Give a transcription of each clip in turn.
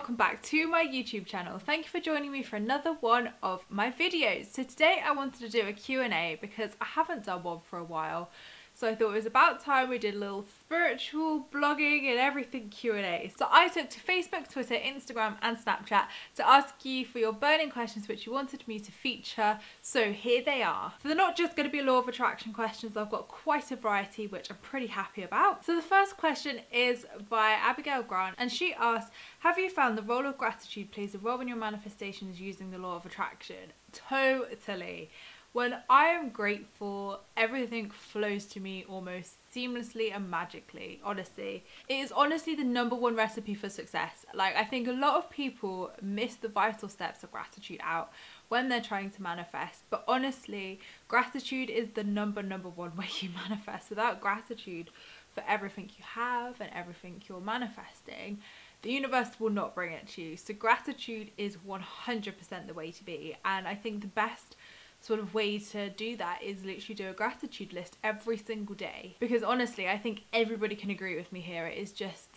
welcome back to my YouTube channel. Thank you for joining me for another one of my videos. So today I wanted to do a Q&A because I haven't done one for a while. So I thought it was about time we did a little spiritual blogging and everything Q&A. So I took to Facebook, Twitter, Instagram and Snapchat to ask you for your burning questions which you wanted me to feature. So here they are. So they're not just going to be law of attraction questions. I've got quite a variety which I'm pretty happy about. So the first question is by Abigail Grant and she asks, have you found the role of gratitude plays a role in your manifestations using the law of attraction? Totally. When I am grateful, everything flows to me almost seamlessly and magically, honestly. It is honestly the #1 recipe for success. Like, I think a lot of people miss the vital steps of gratitude out when they're trying to manifest. But honestly, gratitude is the number one way you manifest. Without gratitude for everything you have and everything you're manifesting, the universe will not bring it to you. So gratitude is 100% the way to be. And I think the best sort of way to do that is literally do a gratitude list every single day, because honestly I think everybody can agree with me here. It is just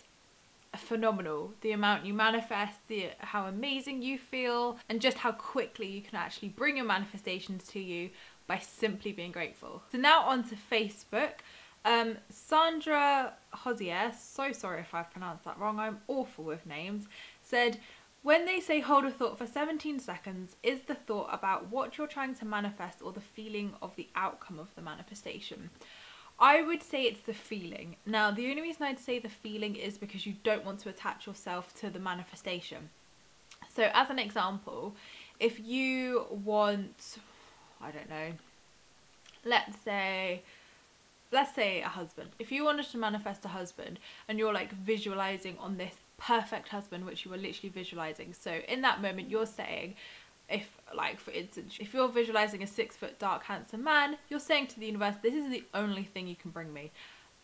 phenomenal the amount you manifest, how amazing you feel, and just how quickly you can actually bring your manifestations to you by simply being grateful. So now on to Facebook. Sandra Hosier, so sorry if I've pronounced that wrong, I'm awful with names, said, when they say hold a thought for 17 seconds, is the thought about what you're trying to manifest or the feeling of the outcome of the manifestation? I would say it's the feeling. Now, the only reason I'd say the feeling is because you don't want to attach yourself to the manifestation. So as an example, if you want, I don't know, let's say a husband. If you wanted to manifest a husband and you're like visualizing on this perfect husband which you were literally visualizing, so in that moment you're saying, if like for instance if you're visualizing a 6 foot dark handsome man, you're saying to the universe, this is the only thing you can bring me.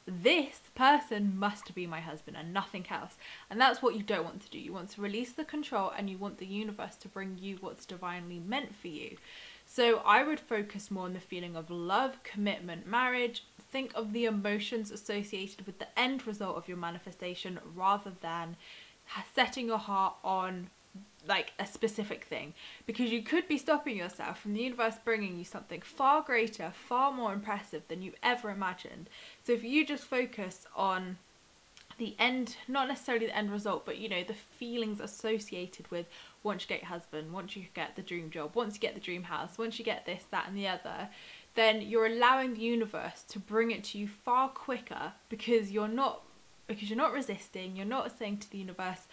This person must be my husband and nothing else. And that's what you don't want to do. You want to release the control and you want the universe to bring you what's divinely meant for you. So I would focus more on the feeling of love, commitment, marriage. Think of the emotions associated with the end result of your manifestation rather than setting your heart on like a specific thing, because you could be stopping yourself from the universe bringing you something far greater, far more impressive than you ever imagined. So if you just focus on the end, not necessarily the end result, but you know, the feelings associated with once you get your husband, once you get the dream job, once you get the dream house, once you get this, that and the other, then you're allowing the universe to bring it to you far quicker, because you're not resisting. You're not saying to the universe,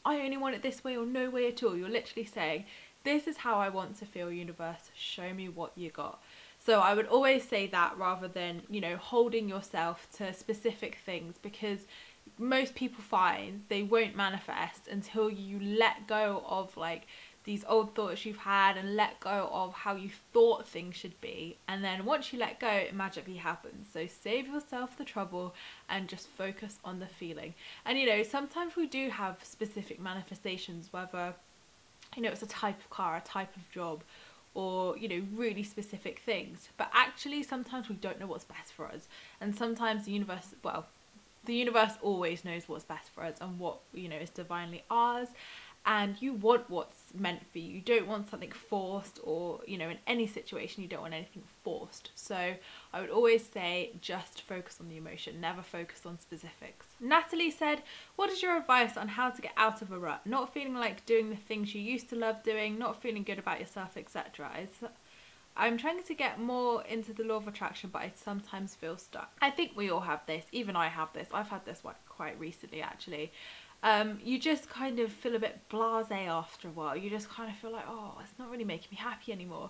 I only want it this way or no way at all. You're literally saying, this is how I want to feel, universe, show me what you got. So I would always say that rather than, you know, holding yourself to specific things, because most people find they won't manifest until you let go of like these old thoughts you've had and let go of how you thought things should be. And then once you let go, it magically happens. So save yourself the trouble and just focus on the feeling. And you know, sometimes we do have specific manifestations, whether, you know, it's a type of car, a type of job, or, you know, really specific things. But actually sometimes we don't know what's best for us. And sometimes the universe, well, the universe always knows what's best for us and what, you know, is divinely ours. And you want what's meant for you. You don't want something forced, or, you know, in any situation you don't want anything forced. So I would always say just focus on the emotion, never focus on specifics. Natalie said, what is your advice on how to get out of a rut? Not feeling like doing the things you used to love doing, not feeling good about yourself, etc. I'm trying to get more into the law of attraction, but I sometimes feel stuck. I think we all have this. Even I have this. I've had this one quite recently actually. You just kind of feel a bit blasé after a while. You just kind of feel like, oh, it's not really making me happy anymore.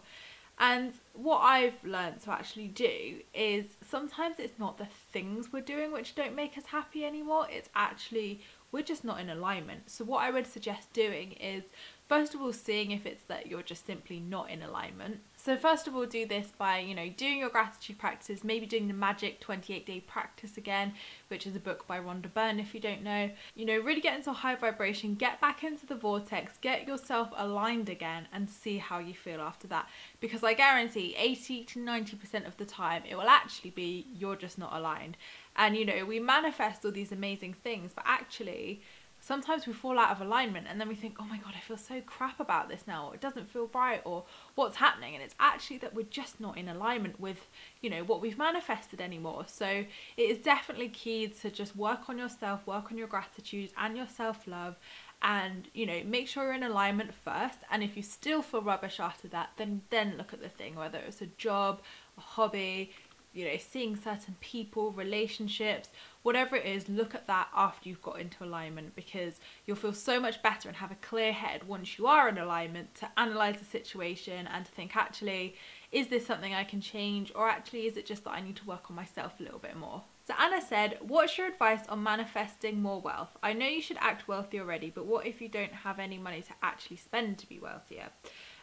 And what I've learned to actually do is sometimes it's not the things we're doing which don't make us happy anymore. It's actually we're just not in alignment. So what I would suggest doing is, first of all, seeing if it's that you're just simply not in alignment. So first of all, do this by, you know, doing your gratitude practices, maybe doing the Magic 28-Day Practice again, which is a book by Rhonda Byrne if you don't know. You know, really get into a high vibration, get back into the vortex, get yourself aligned again and see how you feel after that. Because I guarantee 80 to 90% of the time it will actually be you're just not aligned. And you know, we manifest all these amazing things, but actually sometimes we fall out of alignment and then we think, oh my God, I feel so crap about this now, or it doesn't feel right, or what's happening. And it's actually that we're just not in alignment with, you know, what we've manifested anymore. So it is definitely key to just work on yourself, work on your gratitude and your self-love, and, you know, make sure you're in alignment first. And if you still feel rubbish after that, then look at the thing, whether it's a job, a hobby, you know, seeing certain people, relationships, whatever it is, look at that after you've got into alignment, because you'll feel so much better and have a clear head once you are in alignment to analyze the situation and to think, actually, is this something I can change, or actually is it just that I need to work on myself a little bit more? So Anna said, what's your advice on manifesting more wealth? I know you should act wealthy already, but what if you don't have any money to actually spend to be wealthier?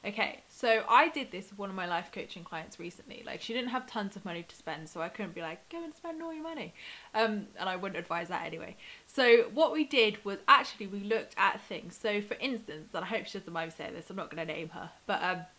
Okay, so I did this with one of my life coaching clients recently. Like, she didn't have tons of money to spend, so I couldn't be like, go and spend all your money. And I wouldn't advise that anyway. So what we did was, actually, we looked at things. So for instance, and I hope she doesn't mind me saying this, I'm not going to name her, but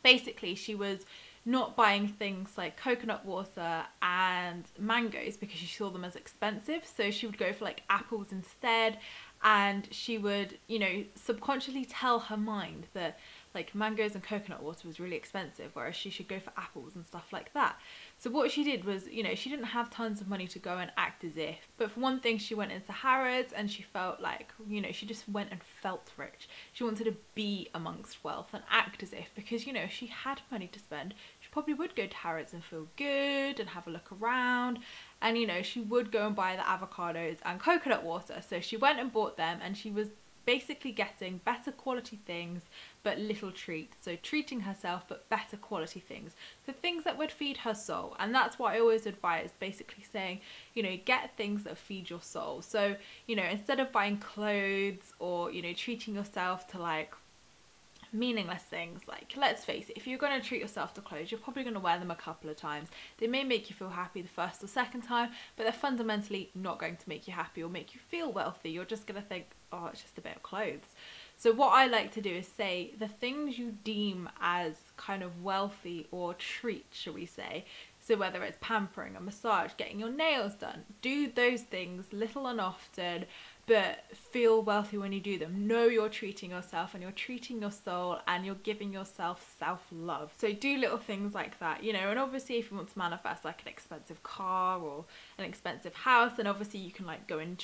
basically she was not buying things like coconut water and mangoes because she saw them as expensive. So she would go for like apples instead, and she would, you know, subconsciously tell her mind that like mangoes and coconut water was really expensive, whereas she should go for apples and stuff like that. So what she did was, you know, she didn't have tons of money to go and act as if, but for one thing, she went into Harrods and she felt like, you know, she just went and felt rich. She wanted to be amongst wealth and act as if, because, you know, if she had money to spend, she probably would go to Harrods and feel good and have a look around. And, you know, she would go and buy the avocados and coconut water. So she went and bought them, and she was basically getting better quality things but little treats. So treating herself but better quality things, the things that would feed her soul. And that's what I always advise, basically saying, you know, get things that feed your soul. So, you know, instead of buying clothes or, you know, treating yourself to like meaningless things, like, let's face it, if you're going to treat yourself to clothes, you're probably going to wear them a couple of times. They may make you feel happy the first or second time, but they're fundamentally not going to make you happy or make you feel wealthy. You're just going to think, oh, it's just a bit of clothes. So what I like to do is say the things you deem as kind of wealthy or treats, shall we say. So whether it's pampering, a massage, getting your nails done, do those things little and often, but feel wealthy when you do them. Know you're treating yourself and you're treating your soul and you're giving yourself self-love. So do little things like that, you know. And obviously if you want to manifest like an expensive car or an expensive house, then obviously you can like go and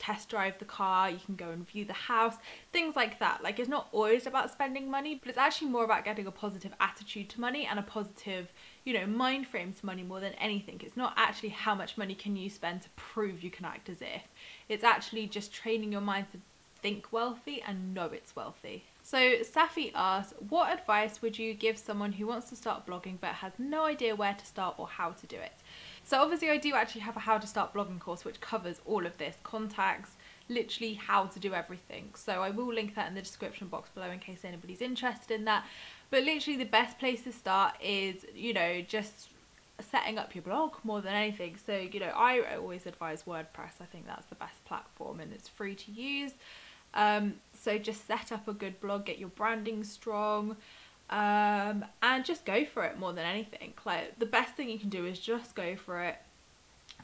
test drive the car, you can go and view the house, things like that. Like, it's not always about spending money, but it's actually more about getting a positive attitude to money and a positive, you know, mind frame to money more than anything. It's not actually how much money can you spend to prove you can act as if. It's actually just training your mind to think wealthy and know it's wealthy. So Safi asks, what advice would you give someone who wants to start blogging but has no idea where to start or how to do it? So obviously I do actually have a how to start blogging course which covers all of this, contacts, literally how to do everything. So I will link that in the description box below in case anybody's interested in that. But literally the best place to start is, you know, just setting up your blog more than anything. So, you know, I always advise WordPress. I think that's the best platform and it's free to use. So just set up a good blog, get your branding strong, and just go for it more than anything. Like, the best thing you can do is just go for it.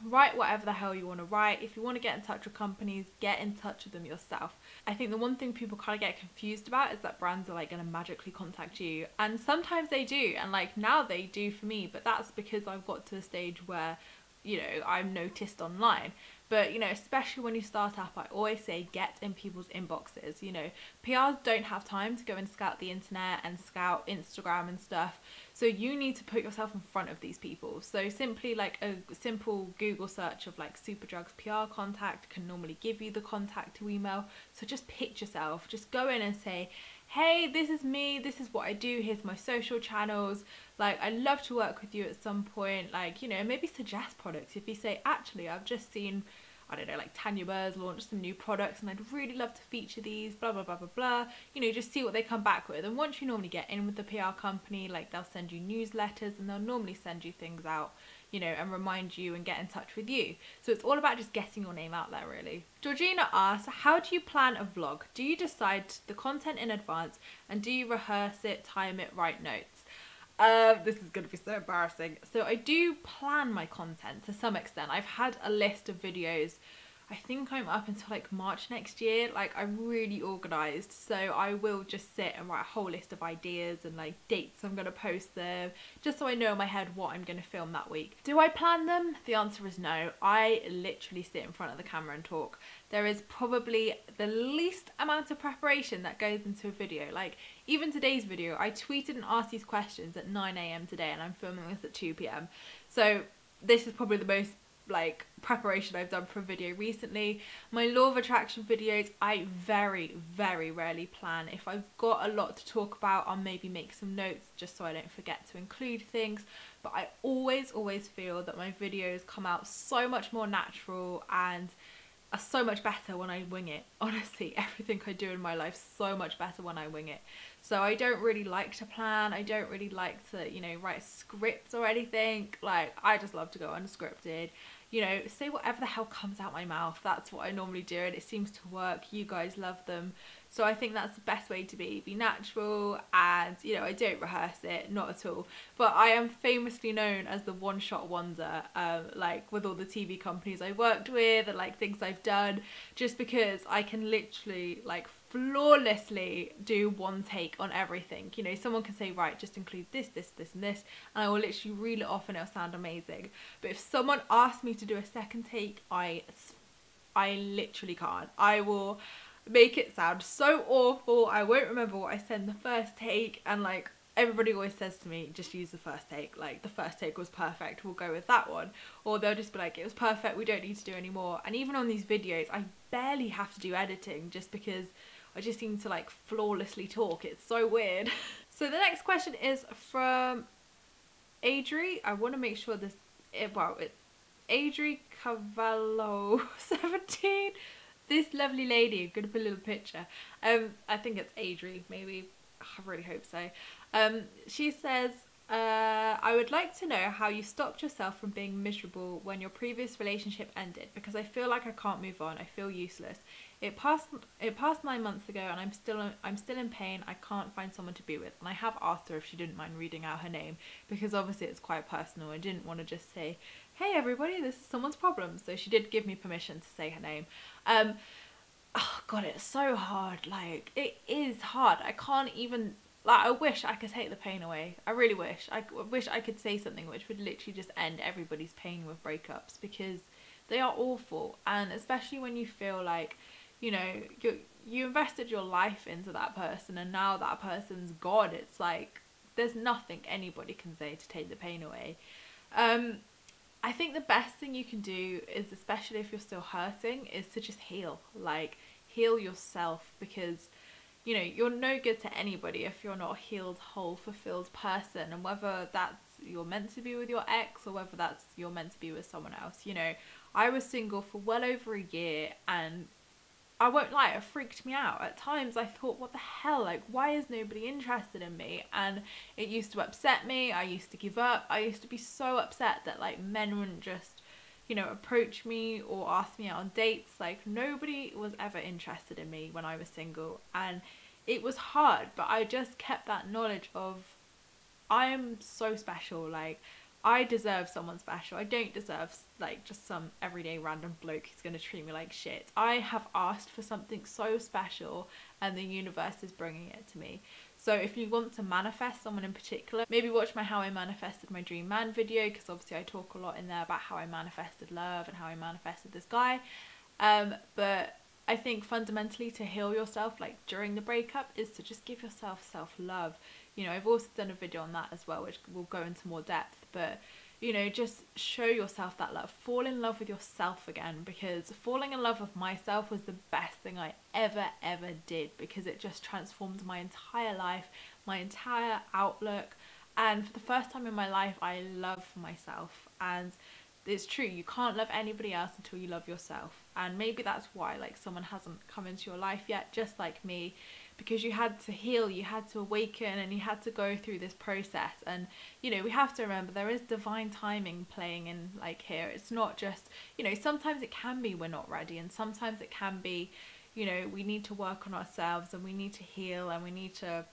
Write whatever the hell you want to write. If you want to get in touch with companies, get in touch with them yourself. I think the one thing people kind of get confused about is that brands are like going to magically contact you, and sometimes they do, and like now they do for me, but that's because I've got to a stage where, you know, I'm noticed online. But, you know, especially when you start up, I always say get in people's inboxes. You know, PRs don't have time to go and scout the internet and scout Instagram and stuff. So you need to put yourself in front of these people. So simply like a simple Google search of like Superdrug's PR contact can normally give you the contact to email. So just pitch yourself, just go in and say, hey, this is me, this is what I do, here's my social channels, like, I'd love to work with you at some point. Like, you know, maybe suggest products. If you say, actually, I've just seen, I don't know, like Tanya Burr's launched some new products and I'd really love to feature these, blah, blah, blah, blah, blah. You know, just see what they come back with. And once you normally get in with the PR company, like, they'll send you newsletters and they'll normally send you things out, you know, and remind you and get in touch with you. So it's all about just getting your name out there, really. Georgina asks, how do you plan a vlog? Do you decide the content in advance and do you rehearse it, time it, write notes? This is going to be so embarrassing. So I do plan my content to some extent. I've had a list of videos. I think I'm up until like March next year. Like, I'm really organised, so I will just sit and write a whole list of ideas and like dates I'm going to post them, just so I know in my head what I'm going to film that week. Do I plan them? The answer is no. I literally sit in front of the camera and talk. There is probably the least amount of preparation that goes into a video. Like, even today's video, I tweeted and asked these questions at 9 AM today, and I'm filming this at 2 PM. So this is probably the most like preparation I've done for a video recently. My law of attraction videos, I very rarely plan. If I've got a lot to talk about, I'll maybe make some notes just so I don't forget to include things. But I always feel that my videos come out so much more natural and are so much better when I wing it. Honestly, everything I do in my life so much better when I wing it. So I don't really like to plan. I don't really like to, you know, write scripts or anything. Like, I just love to go unscripted. You know, say whatever the hell comes out my mouth. That's what I normally do, and it seems to work. You guys love them. So I think that's the best way to be natural, and, you know, I don't rehearse it, not at all. But I am famously known as the one-shot wonder, like with all the TV companies I worked with and like things I've done, just because I can literally like flawlessly do one take on everything. You know, someone can say, right, just include this and this, and I will literally reel it off and it'll sound amazing. But if someone asks me to do a second take, I literally can't. I will make it sound so awful. I won't remember what I said in the first take, and like everybody always says to me, just use the first take. Like, the first take was perfect, we'll go with that one. Or they'll just be like, it was perfect, we don't need to do any more. And even on these videos, I barely have to do editing just because I just seem to like flawlessly talk. It's so weird. So the next question is from Adri. I want to make sure this, well, it's Adri Cavallo 17. This lovely lady, I'm gonna put a little picture. I think it's Adri, maybe. I really hope so. She says, I would like to know how you stopped yourself from being miserable when your previous relationship ended, because I feel like I can't move on. I feel useless. It passed 9 months ago, and I'm still in pain. I can't find someone to be with. And I have asked her if she didn't mind reading out her name, because obviously it's quite personal. I didn't want to just say, hey everybody, this is someone's problem. So she did give me permission to say her name. Oh god, it's so hard. Like, it is hard. I can't even, like, I wish I could take the pain away. I really wish. I wish I could say something which would literally just end everybody's pain with breakups, because they are awful. And especially when you feel like, you know, you invested your life into that person, and now that person's gone. It's like, there's nothing anybody can say to take the pain away. I think the best thing you can do is, especially if you're still hurting, is to just heal. Like, heal yourself, because, you know, you're no good to anybody if you're not a healed, whole, fulfilled person. And whether that's you're meant to be with your ex, or whether that's you're meant to be with someone else. You know, I was single for well over a year, and I won't lie, it freaked me out. At times I thought, what the hell, like, why is nobody interested in me? And it used to upset me. I used to give up. I used to be so upset that like men wouldn't just, you know, approach me or ask me out on dates. Like, nobody was ever interested in me when I was single, and it was hard. But I just kept that knowledge of, I am so special. Like, I deserve someone special. I don't deserve like just some everyday random bloke who's going to treat me like shit. I have asked for something so special, and the universe is bringing it to me. So if you want to manifest someone in particular, maybe watch my How I Manifested My Dream Man video, because obviously I talk a lot in there about how I manifested love and how I manifested this guy. But I think fundamentally, to heal yourself, like during the breakup, is to just give yourself self-love. You know, I've also done a video on that as well, which will go into more depth. But, you know, just show yourself that love. Fall in love with yourself again, because falling in love with myself was the best thing I ever did, because it just transformed my entire life, my entire outlook. And for the first time in my life, I love myself. And it's true, you can't love anybody else until you love yourself. And maybe that's why like someone hasn't come into your life yet, just like me, because you had to heal, you had to awaken, and you had to go through this process. And, you know, we have to remember there is divine timing playing in like here. It's not just, you know, sometimes it can be we're not ready, and sometimes it can be, you know, we need to work on ourselves, and we need to heal, and we need to,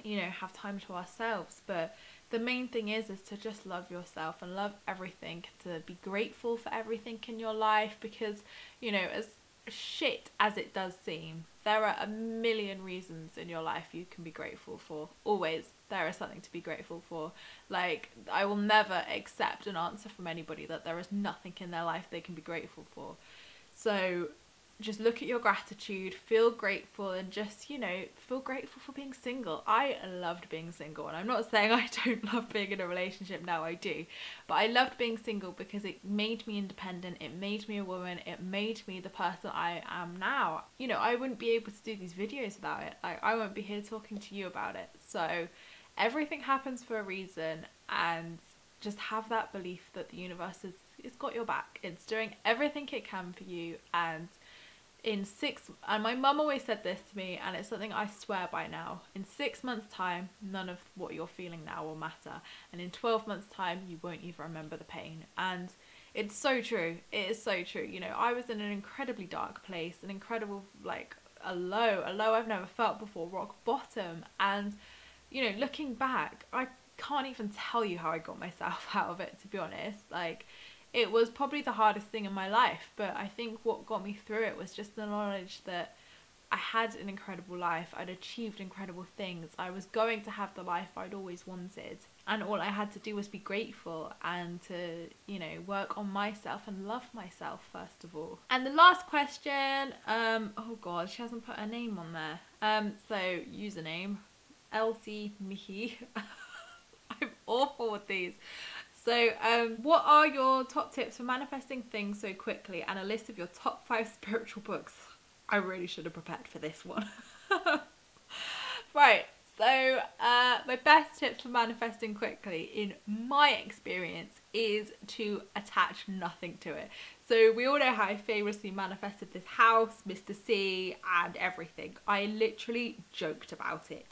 you know, have time to ourselves. But the main thing is to just love yourself and love everything, to be grateful for everything in your life, because, you know, as shit as it does seem, there are a million reasons in your life you can be grateful for. Always there is something to be grateful for. Like, I will never accept an answer from anybody that there is nothing in their life they can be grateful for. So just look at your gratitude, feel grateful, and just, you know, feel grateful for being single. I loved being single, and I'm not saying I don't love being in a relationship now, I do, but I loved being single because it made me independent, it made me a woman, it made me the person I am now. You know, I wouldn't be able to do these videos without it. Like, I won't be here talking to you about it. So everything happens for a reason, and just have that belief that the universe it's got your back. It's doing everything it can for you, and and my mum always said this to me, and it's something I swear by now: in 6 months' time, none of what you're feeling now will matter, and in 12 months' time, you won't even remember the pain. And it's so true. It is so true. You know, I was in an incredibly dark place, an incredible, like, a low I've never felt before, rock bottom. And, you know, looking back, I can't even tell you how I got myself out of it, to be honest. Like, it was probably the hardest thing in my life, but I think what got me through it was just the knowledge that I had an incredible life, I'd achieved incredible things, I was going to have the life I'd always wanted, and all I had to do was be grateful and to, you know, work on myself and love myself first of all. And the last question, oh god, she hasn't put her name on there. So username, Elsie Mihi. I'm awful with these. So what are your top tips for manifesting things so quickly, and a list of your top 5 spiritual books? I really should have prepared for this one. Right, so my best tips for manifesting quickly, in my experience, is to attach nothing to it. So we all know how I famously manifested this house, Mr. C, and everything. I literally joked about it.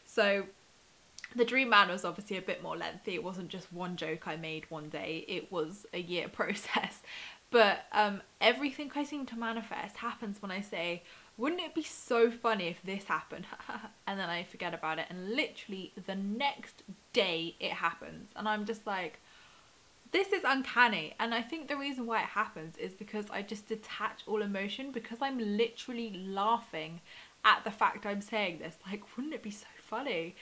So the dream man was obviously a bit more lengthy. It wasn't just one joke I made one day. It was a year process. But everything I seem to manifest happens when I say, wouldn't it be so funny if this happened? And then I forget about it. And literally the next day it happens. And I'm just like, this is uncanny. And I think the reason why it happens is because I just detach all emotion, because I'm literally laughing at the fact I'm saying this. Like, wouldn't it be so funny?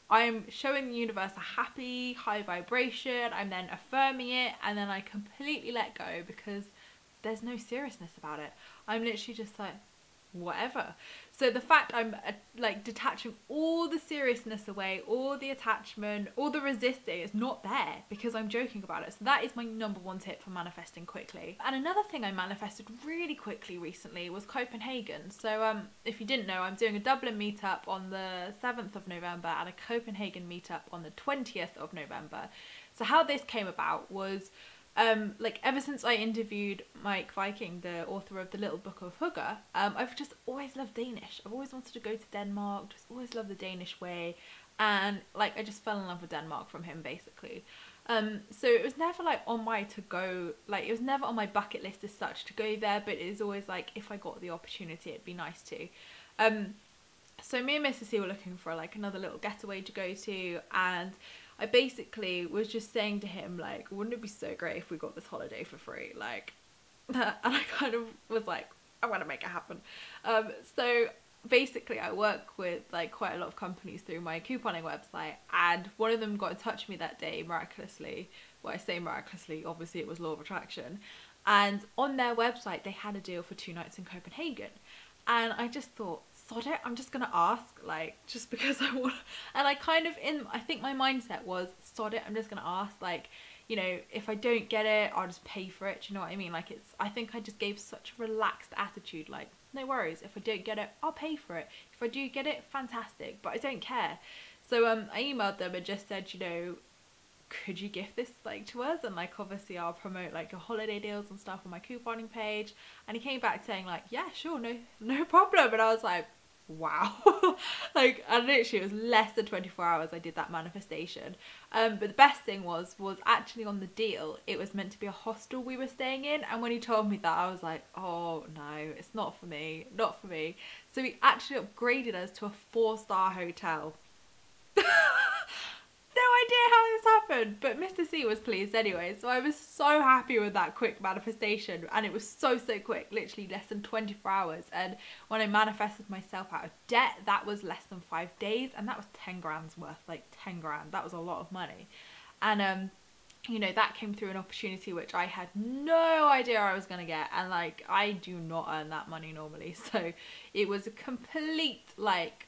I'm showing the universe a happy, high vibration, I'm then affirming it, and then I completely let go because there's no seriousness about it. I'm literally just like, whatever. So the fact I'm like detaching all the seriousness away, all the attachment, all the resisting is not there because I'm joking about it. So that is my #1 tip for manifesting quickly. And another thing I manifested really quickly recently was Copenhagen. So if you didn't know, I'm doing a Dublin meetup on the 7th of November and a Copenhagen meetup on the 20th of November. So how this came about was, like, ever since I interviewed Mike Viking, the author of The Little Book of Hygge, I've just always loved Danish. I've always wanted to go to Denmark, just always loved the Danish way, and like I just fell in love with Denmark from him basically. So it was never like on my to go, like it was never on my bucket list as such to go there, but it is always like, if I got the opportunity it'd be nice to. So me and Mr. C were looking for like another little getaway to go to, and I basically was just saying to him, like, wouldn't it be so great if we got this holiday for free? Like, and I kind of was like, I want to make it happen. So basically I work with like quite a lot of companies through my couponing website, and one of them got in touch with me that day miraculously. Well, I say miraculously, obviously it was law of attraction. And on their website they had a deal for 2 nights in Copenhagen. And I just thought, sod it, I'm just gonna ask, like, just because I want. And I kind of, I think my mindset was, sod it, I'm just gonna ask, like, you know, if I don't get it, I'll just pay for it. Do you know what I mean? Like, I think I just gave such a relaxed attitude, like, no worries, if I don't get it, I'll pay for it. If I do get it, fantastic, but I don't care. So I emailed them and just said, you know, could you gift this like to us, and like obviously I'll promote like your holiday deals and stuff on my couponing page. And he came back saying like, yeah, sure, no problem. And I was like, wow. Like, and literally it was less than 24 hours I did that manifestation. But the best thing was actually on the deal, it was meant to be a hostel we were staying in, and when he told me that, I was like, oh no, it's not for me, not for me. So he actually upgraded us to a 4-star hotel. No, idea how this happened, but Mr. C was pleased anyway, so I was so happy with that quick manifestation, and it was so quick, literally less than 24 hours, and when I manifested myself out of debt, that was less than 5 days, and that was 10 grand's worth, like 10 grand, that was a lot of money, and you know, that came through an opportunity which I had no idea I was going to get, and like, I do not earn that money normally, so it was a complete fate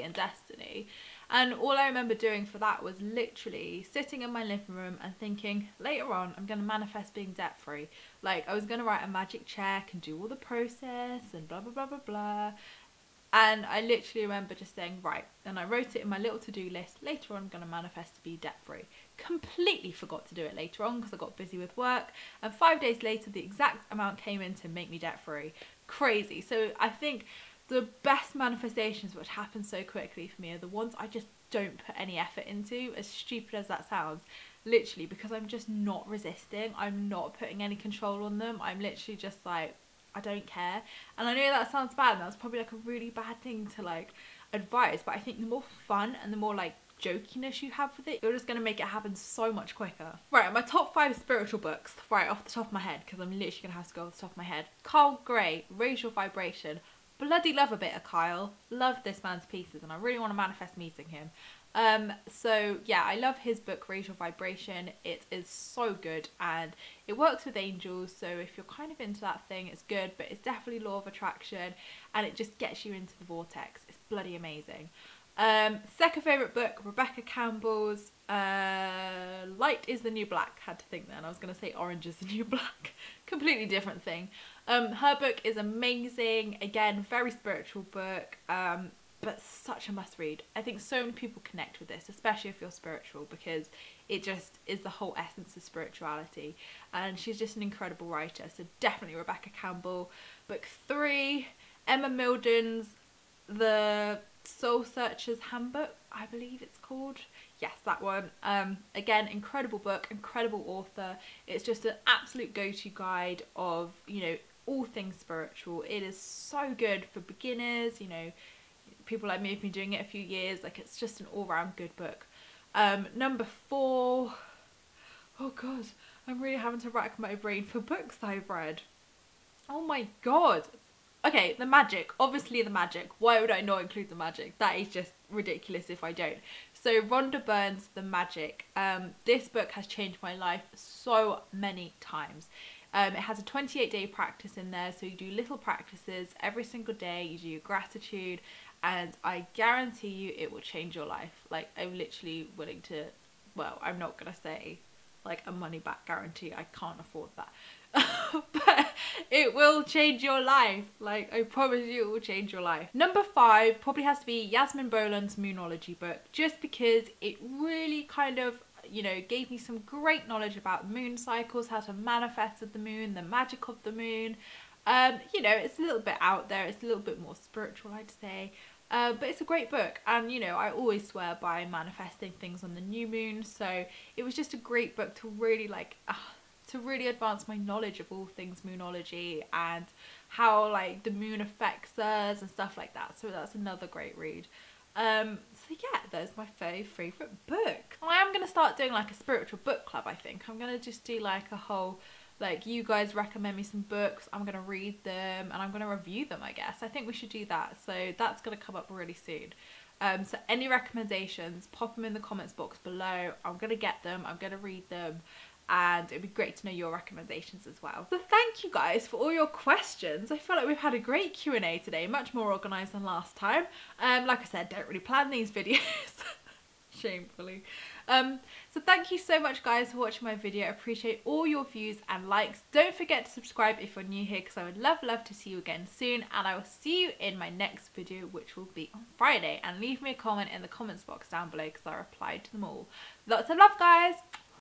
and destiny. And all I remember doing for that was literally sitting in my living room and thinking, later on I'm going to manifest being debt free. Like, I was going to write a magic check and do all the process and blah blah blah blah blah. And I literally remember just saying, right, and I wrote it in my little to-do list, later on I'm going to manifest to be debt free. Completely forgot to do it later on because I got busy with work, and 5 days later the exact amount came in to make me debt free. Crazy. So I think the best manifestations which happen so quickly for me are the ones I just don't put any effort into, as stupid as that sounds, literally, because I'm just not resisting, I'm not putting any control on them, I'm literally just like, I don't care. And I know that sounds bad, and that's probably like a really bad thing to like advise, but I think the more fun and the more like jokiness you have with it, you're just going to make it happen so much quicker. Right, my top 5 spiritual books, right off the top of my head, because I'm literally going to have to go off the top of my head. Carl Gray, Raise Your Vibration. Bloody love a bit of Kyle. Love this man to pieces, and I really want to manifest meeting him. So yeah, I love his book Raise Your Vibration. It is so good, and it works with angels, so if you're kind of into that thing, it's good, but it's definitely law of attraction, and it just gets you into the vortex. It's bloody amazing. Second favourite book, Rebecca Campbell's Light is the New Black. Had to think then, I was going to say Orange is the New Black. Completely different thing. Her book is amazing, again, very spiritual book, but such a must read. I think so many people connect with this, especially if you're spiritual, because it just is the whole essence of spirituality, and she's just an incredible writer, so definitely Rebecca Campbell. Book 3, Emma Milden's The Soul Searcher's Handbook, I believe it's called. Yes, that one. Again, incredible book, incredible author. It's just an absolute go-to guide of, you know, all things spiritual. It is so good for beginners, you know, people like me have been doing it a few years. Like, it's just an all-round good book. Number 4, oh god, I'm really having to rack my brain for books that I've read. Oh my god. Okay, The Magic, obviously The Magic. Why would I not include The Magic? That is just ridiculous if I don't. So Rhonda Byrne's The Magic. This book has changed my life so many times. It has a 28-day practice in there, so you do little practices every single day, you do your gratitude, and I guarantee you it will change your life. Like, I'm literally willing to, well, I'm not going to say like a money back guarantee, I can't afford that. But it will change your life. Like, I promise you it will change your life. Number 5 probably has to be Yasmin Boland's Moonology book, just because it really kind of, you know, gave me some great knowledge about moon cycles, how to manifest with the moon, the magic of the moon. You know, it's a little bit out there, it's a little bit more spiritual, I'd say. But it's a great book, and you know, I always swear by manifesting things on the new moon, so it was just a great book to really like to really advance my knowledge of all things moonology and how like the moon affects us and stuff like that. So that's another great read. So yeah, there's my favourite book. I am going to start doing like a spiritual book club, I think. I'm going to just do like a whole, like, you guys recommend me some books, I'm going to read them and I'm going to review them, I guess. I think we should do that. So that's going to come up really soon. So any recommendations, pop them in the comments box below. I'm going to get them, I'm going to read them, and it'd be great to know your recommendations as well. So thank you guys for all your questions. I feel like we've had a great Q&A today, much more organised than last time. Like I said, don't really plan these videos. Shamefully. So thank you so much guys for watching my video. I appreciate all your views and likes. Don't forget to subscribe if you're new here, because I would love to see you again soon, and I will see you in my next video, which will be on Friday. And leave me a comment in the comments box down below, because I replied to them all. Lots of love guys.